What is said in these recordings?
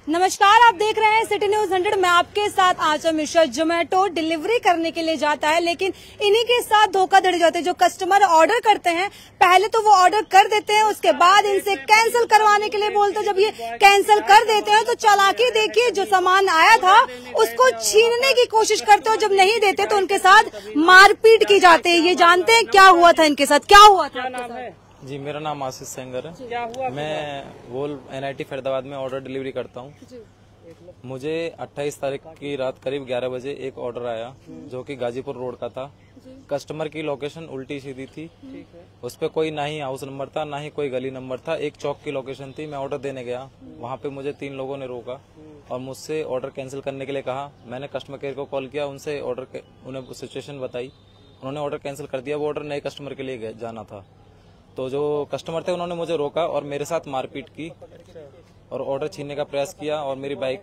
नमस्कार, आप देख रहे हैं सिटी न्यूज 100। मैं आपके साथ आशा मिश्रा। जोमेटो डिलीवरी करने के लिए जाता है, लेकिन इन्हीं के साथ धोखाधड़ी जाते हैं। जो कस्टमर ऑर्डर करते हैं, पहले तो वो ऑर्डर कर देते हैं, उसके बाद इनसे कैंसिल करवाने के लिए बोलते हैं। जब ये कैंसिल कर देते हैं तो चालाकी देखिए, जो सामान आया था उसको छीनने की कोशिश करते हो। जब नहीं देते तो उनके साथ मारपीट की जाती है। ये जानते हैं क्या हुआ था इनके साथ, क्या हुआ था? जी, मेरा नाम आशीष सेंगर है। क्या हुआ? मैं वोल NIT फरीदाबाद में ऑर्डर डिलीवरी करता हूँ। मुझे 28 तारीख की रात करीब 11 बजे एक ऑर्डर आया जो कि गाजीपुर रोड का था। कस्टमर की लोकेशन उल्टी सीधी थी, उस पर कोई ना ही हाउस नंबर था ना ही कोई गली नंबर था। एक चौक की लोकेशन थी। मैं ऑर्डर देने गया, वहाँ पे मुझे 3 लोगों ने रोका और मुझसे ऑर्डर कैंसिल करने के लिए कहा। मैंने कस्टमर केयर को कॉल किया, उनसे उन्हें सिचुएशन बताई। उन्होंने ऑर्डर कैंसिल कर दिया। वो ऑर्डर नए कस्टमर के लिए जाना था। तो जो कस्टमर थे उन्होंने मुझे रोका और मेरे साथ मारपीट की और ऑर्डर छीनने का प्रयास किया और मेरी बाइक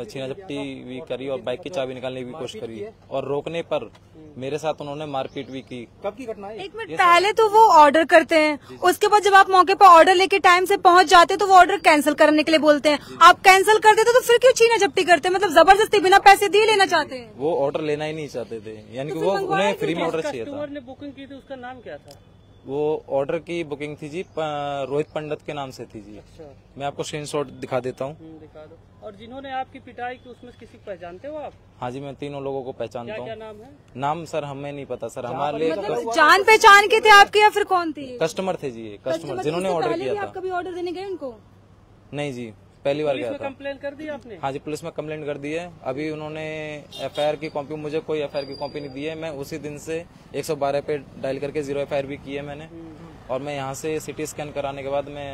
छीना झपटी भी करी और बाइक की चाबी निकालने की भी कोशिश करी और रोकने पर मेरे साथ उन्होंने मारपीट भी की। कब की घटना है? एक मिनट पहले तो वो ऑर्डर करते हैं, उसके बाद जब आप मौके पर ऑर्डर लेके टाइम से पहुंच जाते हैं तो वो ऑर्डर कैंसिल करने के लिए बोलते हैं। आप कैंसिल कर देते तो फिर क्यों छीना झपटी करते हैं? मतलब जबरदस्ती बिना पैसे दिए लेना चाहते हैं? वो ऑर्डर लेना ही नहीं चाहते थे, यानी कि वो उन्हें फ्री में ऑर्डर चाहिए था। ने बुकिंग की थी, उसका नाम क्या था? वो ऑर्डर की बुकिंग थी जी, रोहित पंडित के नाम से थी जी। अच्छा। मैं आपको स्क्रीनशॉट दिखा देता हूँ। दिखा दो। और जिन्होंने आपकी पिटाई की उसमें किसी को पहचानते हो आप? हाँ जी, मैं तीनों लोगों को पहचानता हूँ। क्या नाम है? नाम सर हमें नहीं पता सर, हमारे लिए मतलब जान पहचान के थे आपके या फिर कौन थे? कस्टमर थे जी, कस्टमर जिन्होंने ऑर्डर किया था। आप कभी ऑर्डर देने गए उनको? नहीं जी, पहली बार गया था। कंप्लेन कर दी आपने? हाँ जी, पुलिस में कंप्लेंट कर दी है। अभी उन्होंने FIR की कॉपी, मुझे कोई FIR की कॉपी नहीं दी है। मैं उसी दिन से 112 पे डायल करके 0 FIR भी की है मैंने। और मैं यहाँ से CT स्कैन कराने के बाद मैं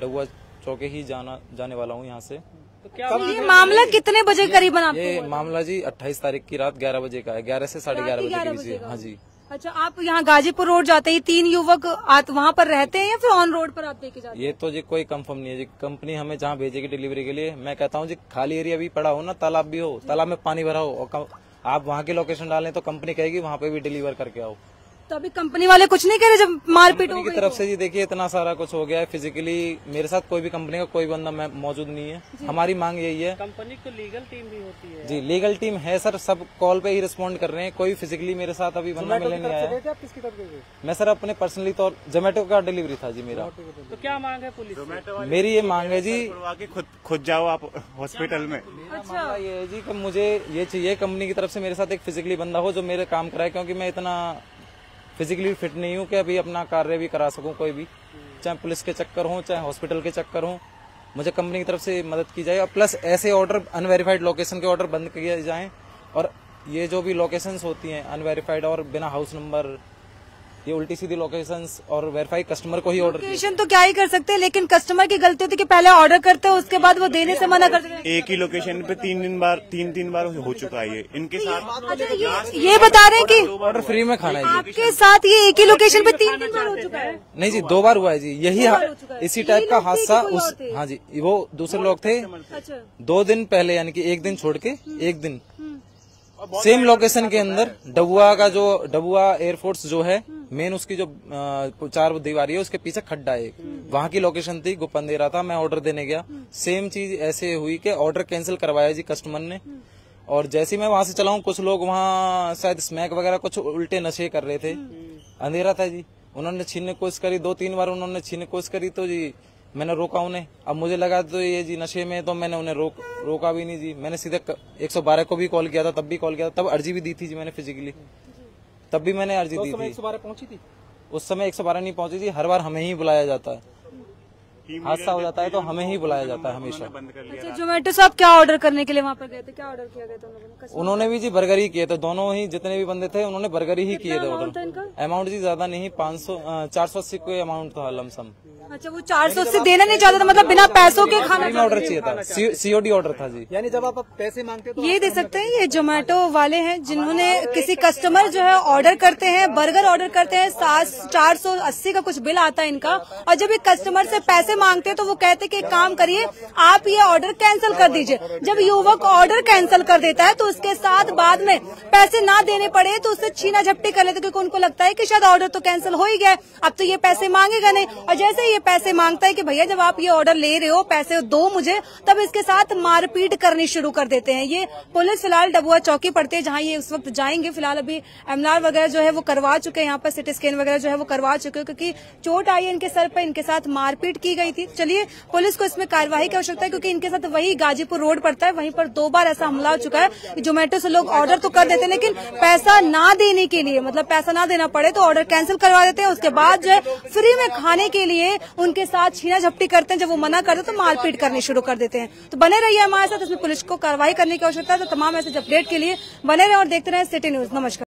डुआ चौके ही जाने वाला हूँ यहाँ से। तो क्या ये मामला कितने बजे करीबन आपको? ये मामला जी 28 तारीख की रात 11 बजे का है, 11 से 11:30 बजे के बीच। हाँ जी। अच्छा, आप यहाँ गाजीपुर रोड जाते ही 3 युवक वहाँ पर रहते हैं या फिर ऑन रोड पर आप देके जाते हैं? ये तो जी कोई कंफर्म नहीं है जी। कंपनी हमें जहाँ भेजेगी डिलीवरी के लिए, मैं कहता हूँ जी खाली एरिया भी पड़ा हो ना, तालाब भी हो, तालाब में पानी भरा हो और आप वहाँ की लोकेशन डालें तो कंपनी कहेगी वहाँ पे भी डिलीवर करके आओ। तो अभी कंपनी वाले कुछ नहीं कह रहे जब मारपीट हो की तरफ से जी? देखिए इतना सारा कुछ हो गया है। फिजिकली मेरे साथ कोई भी कंपनी का कोई बंदा मौजूद नहीं है। हमारी मांग यही है। कंपनी को लीगल टीम भी होती है? जी, लीगल टीम है सर, सब कॉल पे ही रिस्पॉन्ड कर रहे हैं। कोई फिजिकली मेरे साथ अभी बंदा मिलने नहीं आया। किसकी तरफ गए? मैं सर अपने पर्सनली तौर जोमेटो का डिलीवरी था जी मेरा। तो क्या मांग है पुलिस से? मेरी ये मांग है जी, खुद जाओ आप हॉस्पिटल में। अच्छा, ये है जी कि मुझे ये चाहिए कंपनी की तरफ से मेरे साथ एक फिजिकली बंदा हो जो मेरे काम कराए, क्योंकि मैं इतना फिजिकली फिट नहीं हूँ कि अभी अपना कार्य भी करा सकूं कोई भी, चाहे पुलिस के चक्कर हो चाहे हॉस्पिटल के चक्कर हो। मुझे कंपनी की तरफ से मदद की जाए और प्लस ऐसे ऑर्डर अनवेरिफाइड लोकेशन के ऑर्डर बंद किए जाएं। और ये जो भी लोकेशंस होती हैं अनवेरिफाइड और बिना हाउस नंबर, ये उल्टी सीधी लोकेशंस और वेरीफाई कस्टमर को ही ऑर्डर। लोकेशन तो क्या ही कर सकते हैं, लेकिन कस्टमर की गलती होती है कि पहले ऑर्डर करते हैं उसके बाद वो देने से मना कर देते हैं। एक ही लोकेशन पे 3 बार हो चुका है ये इनके साथ। अच्छा, ये बता रहे हैं कि ऑर्डर फ्री में खाना है जी। आपके साथ ये एक ही लोकेशन पे 3 बार हो चुका है? नहीं जी, 2 बार हुआ है जी। यही इसी टाइप का हादसा उस, हाँ जी, वो दूसरे लोग थे। अच्छा, 2 दिन पहले, यानी कि एक दिन छोड़ के एक दिन सेम लोकेशन के अंदर डबुआ एयरफोर्स जो है मेन, उसकी जो 4 दीवारी है उसके पीछे खड्डा है, वहाँ की लोकेशन थी। गुप्पन दे रहा था, मैं ऑर्डर देने गया, सेम चीज ऐसे हुई कि ऑर्डर कैंसिल करवाया जी कस्टमर ने। और जैसे ही मैं वहां से चला हूँ, कुछ लोग वहाँ शायद स्मैक वगैरह कुछ उल्टे नशे कर रहे थे, अंधेरा था जी। उन्होंने छीनने की कोशिश करी, 2-3 बार उन्होंने छीनने की कोशिश करी तो जी मैंने रोका उन्हें। अब मुझे लगा तो ये जी नशे में, तो मैंने उन्हें रोका भी नहीं जी। मैंने सीधे 112 को भी कॉल किया था, तब भी कॉल किया था, तब अर्जी भी दी थी जी मैंने फिजिकली, तब भी मैंने अर्जी दी थी। 112 पहुंची थी? उस समय 112 नहीं पहुंची थी। हर बार हमें ही बुलाया जाता है, हादसा हो जाता है तो हमें ही बुलाया जाता है हमेशा। अच्छा, जोमेटो से आप क्या ऑर्डर करने के लिए वहाँ पर गए थे? क्या ऑर्डर किया गया था? उन्होंने भी जी बर्गर ही किए थे, दोनों ही जितने भी बंदे थे उन्होंने बर्गर ही किए थे ऑर्डर। अमाउंट जी ज्यादा नहीं, 480 कोई अमाउंट था लमसम। अच्छा, वो 480 देना नहीं चाहता था, मतलब बिना पैसों के खाना ऑर्डर चाहिए था, COD ऑर्डर था जी। यानी जब आप पैसे मांगते तो ये दे सकते हैं। ये जोमेटो वाले हैं जिन्होंने किसी कस्टमर जो है ऑर्डर करते हैं, बर्गर ऑर्डर करते हैं, 480 का कुछ बिल आता है इनका, और जब एक कस्टमर से पैसे मांगते हैं तो वो कहते हैं कि एक काम करिए, आप ये ऑर्डर कैंसिल कर दीजिए। जब युवक ऑर्डर कैंसिल कर देता है तो उसके साथ बाद में पैसे ना देने पड़े तो उससे छीना झपटी कर लेते, क्योंकि उनको लगता है कि शायद ऑर्डर तो कैंसिल हो ही गया, अब तो ये पैसे मांगेगा नहीं। और जैसे ये पैसे मांगता है कि भैया जब आप ये ऑर्डर ले रहे हो पैसे दो मुझे, तब इसके साथ मारपीट करनी शुरू कर देते हैं। ये पुलिस फिलहाल डबुआ चौकी पड़ती है जहां ये उस वक्त जाएंगे। फिलहाल अभी एमआरआई वगैरह जो है वो करवा चुके हैं, यहाँ पर सिटी स्कैन वगैरह जो है वो करवा चुके हैं, क्योंकि चोट आई है इनके सर पर, इनके साथ मारपीट की गई थी। चलिए पुलिस को इसमें कार्रवाई की आवश्यकता है, क्योंकि इनके साथ वही गाजीपुर रोड पड़ता है, वहीं पर 2 बार ऐसा हमला हो चुका है। जोमेटो से लोग ऑर्डर तो कर देते हैं, लेकिन पैसा ना देने के लिए, मतलब पैसा ना देना पड़े तो ऑर्डर कैंसिल करवा देते हैं। उसके बाद जो है फ्री में खाने के लिए उनके साथ छीना झपटी करते हैं। जब वो मना करते तो मारपीट करनी शुरू कर देते हैं। तो बने रहिए हमारे साथ, इसमें पुलिस को कार्रवाई करने की आवश्यकता है। तो तमाम ऐसे अपडेट के लिए बने रहे और देखते रहे सिटी न्यूज। नमस्कार।